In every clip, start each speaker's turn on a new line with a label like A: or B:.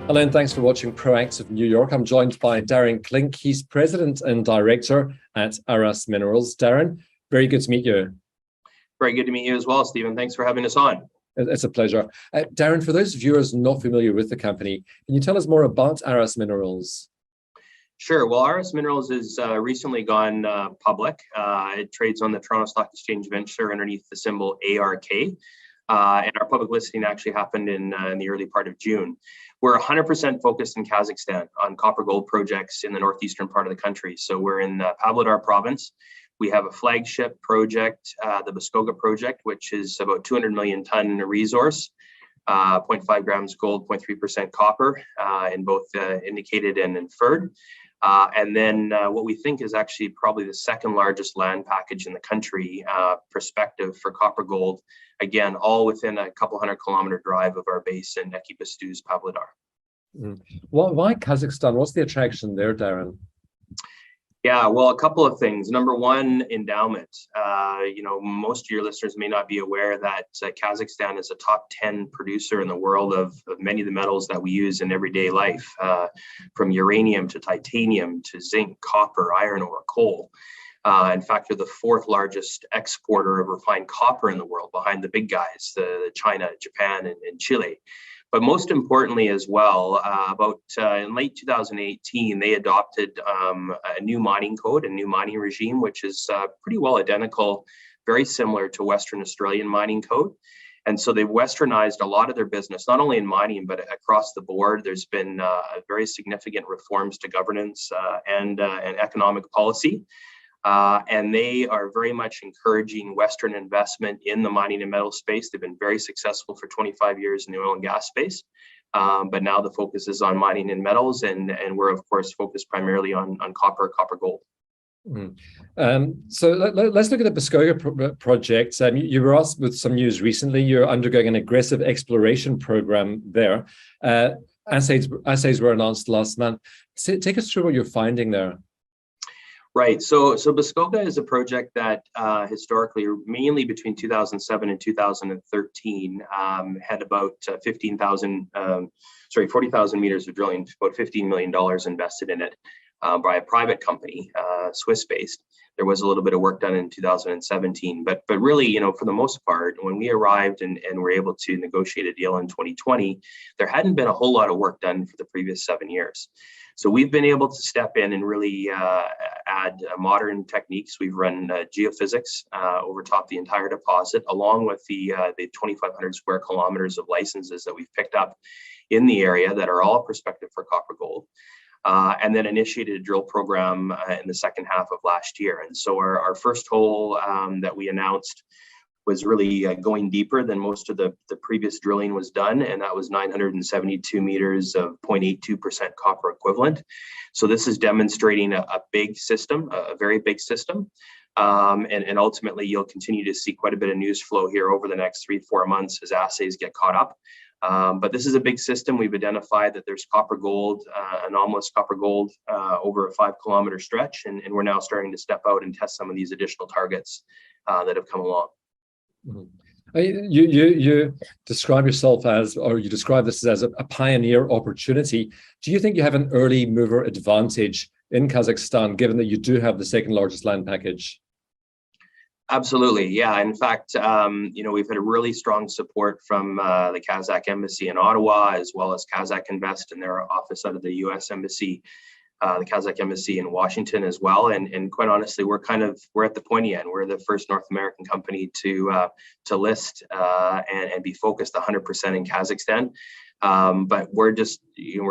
A: Hello, and thanks for watching Proactive New York. I'm joined by Darren Klinck. He's President and Director at Arras Minerals. Darren, very good to meet you.
B: Very good to meet you as well, Stephen. Thanks for having us on.
A: It's a pleasure. Darren, for those viewers not familiar with the company, can you tell us more about Arras Minerals?
B: Sure. Well, Arras Minerals has recently gone public. It trades on the Toronto Stock Exchange Venture underneath the symbol ARK. And our public listing actually happened in the early part of June. We're 100% focused in Kazakhstan on copper gold projects in the northeastern part of the country. So we're in Pavlodar province. We have a flagship project, the Beskauga Project, which is about 200 million ton resource, 0.5 grams gold, 0.3% copper in both indicated and inferred. And then what we think is actually probably the second largest land package in the country, prospective for copper gold, again, all within a couple 100-kilometer drive of our base in Ekipastu's Pavlodar.
A: Why Kazakhstan? What's the attraction there, Darren?
B: Yeah, well, a couple of things. Number one, endowment. Most of your listeners may not be aware that Kazakhstan is a top 10 producer in the world of many of the metals that we use in everyday life, from uranium to titanium to zinc, copper, iron ore, coal. In fact, they're the fourth largest exporter of refined copper in the world, behind the big guys, the China, Japan, and Chile. But most importantly as well, in late 2018, they adopted a new mining code, a new mining regime, which is pretty well identical, very similar to Western Australian mining code. And so they've westernized a lot of their business, not only in mining, but across the board. There's been very significant reforms to governance and economic policy. And they are very much encouraging Western investment in the mining and metal space. They've been very successful for 25 years in the oil and gas space. But now the focus is on mining and metals, and we're, of course, focused primarily on copper gold.
A: So let's look at the Beskauga project. You were asked with some news recently. You're undergoing an aggressive exploration program there. Assays were announced last month. Take us through what you're finding there.
B: Right. So Beskauga is a project that historically, mainly between 2007 and 2013, had about 40,000 meters of drilling, about $15 million invested in it by a private company, Swiss-based. There was a little bit of work done in 2017, but really, for the most part, when we arrived and were able to negotiate a deal in 2020, there hadn't been a whole lot of work done for the previous 7 years. So we've been able to step in and really add modern techniques. We've run geophysics over top the entire deposit, along with the 2,500 square kilometers of licenses that we've picked up in the area that are all prospective for copper gold. And then initiated a drill program in the second half of last year. And so our first hole that we announced was really going deeper than most of the previous drilling was done, and that was 972 meters of 0.82% copper equivalent. So this is demonstrating a big system, a very big system. And ultimately, you'll continue to see quite a bit of news flow here over the next 3-4 months as assays get caught up. But this is a big system. We've identified that there's copper gold, anomalous copper gold over a 5-kilometer stretch, and we're now starting to step out and test some of these additional targets that have come along.
A: You describe yourself as, or you describe this as a pioneer opportunity. Do you think you have an early mover advantage in Kazakhstan, given that you do have the second largest land package?
B: Absolutely, yeah. In fact, we've had a really strong support from the Kazakh embassy in Ottawa, as well as Kazakh Invest and their office out of the U.S. embassy, the Kazakh embassy in Washington as well. And quite honestly, we're at the pointy end. We're the first North American company to list and be focused 100% in Kazakhstan. But we're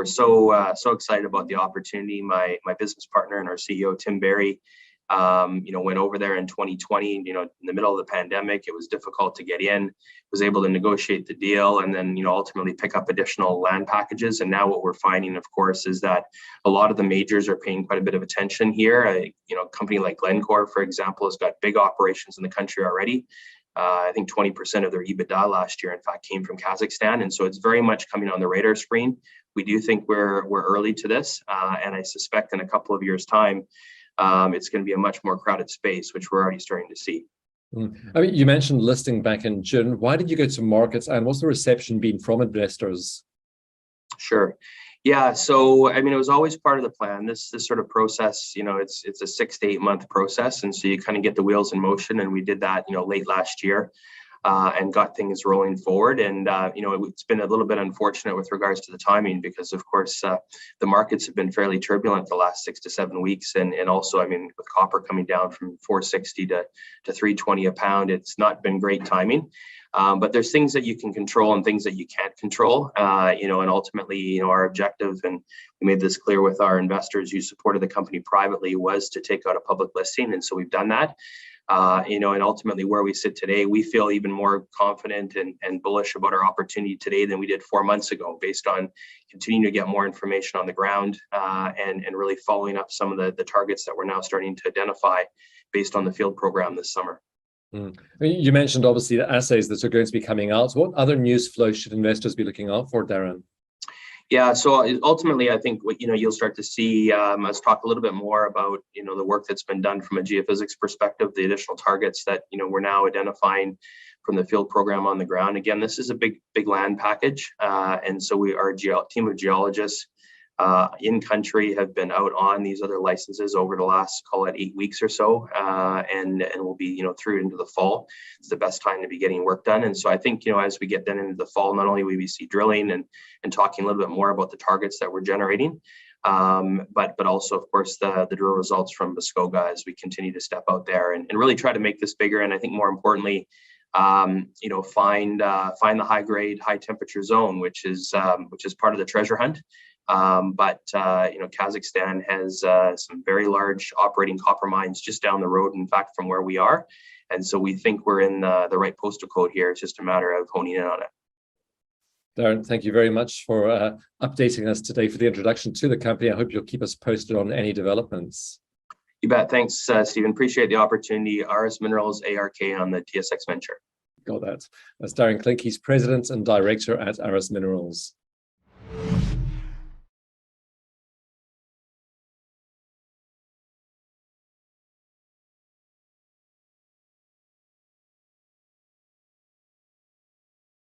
B: so excited about the opportunity. My business partner and our CEO, Tim Berry, went over there in 2020, in the middle of the pandemic. It was difficult to get in, was able to negotiate the deal, and then, ultimately pick up additional land packages. And now what we're finding, of course, is that a lot of the majors are paying quite a bit of attention here. A company like Glencore, for example, has got big operations in the country already. I think 20% of their EBITDA last year, in fact, came from Kazakhstan. And so it's very much coming on the radar screen. We do think we're early to this. And I suspect in a couple of years' time, it's going to be a much more crowded space, which we're already starting to see.
A: I mean, you mentioned listing back in June. Why did you go to markets, and what's the reception been from investors?
B: Sure. Yeah. So, I mean, it was always part of the plan. This sort of process, it's a 6 to 8 month process, and so you kind of get the wheels in motion. And we did that, late last year, and got things rolling forward. And it's been a little bit unfortunate with regards to the timing because, of course, the markets have been fairly turbulent the last 6 to 7 weeks, and also, I mean, with copper coming down from 460 to 320 a pound, it's not been great timing. But there's things that you can control and things that you can't control, and ultimately, our objective, and we made this clear with our investors who supported the company privately, was to take out a public listing. And so we've done that, and ultimately where we sit today, we feel even more confident and bullish about our opportunity today than we did 4 months ago, based on continuing to get more information on the ground, and really following up some of the targets that we're now starting to identify based on the field program this summer.
A: You mentioned obviously the assays that are going to be coming out. What other news flow should investors be looking out for, Darren?
B: Yeah, so ultimately, I think what you'll start to see us talk a little bit more about the work that's been done from a geophysics perspective, the additional targets that we're now identifying from the field program on the ground. Again, this is a big land package, and so our team of geologists in country have been out on these other licenses over the last, call it, 8 weeks or so, and we'll be through into the fall. It's the best time to be getting work done. And so I think as we get then into the fall, not only will we see drilling and talking a little bit more about the targets that we're generating, but also, of course, the drill results from Beskauga as we continue to step out there and really try to make this bigger. And I think more importantly, find the high grade, high temperature zone, which is part of the treasure hunt. But Kazakhstan has some very large operating copper mines just down the road, in fact, from where we are. And so we think we're in the right postal code here. It's just a matter of honing in on it.
A: Darren, thank you very much for updating us today for the introduction to the company. I hope you'll keep us posted on any developments.
B: You bet. Thanks, Stephen. Appreciate the opportunity. Arras Minerals, ARK on the TSX Venture.
A: Got that. That's Darren Klinck. He's president and director at Arras Minerals.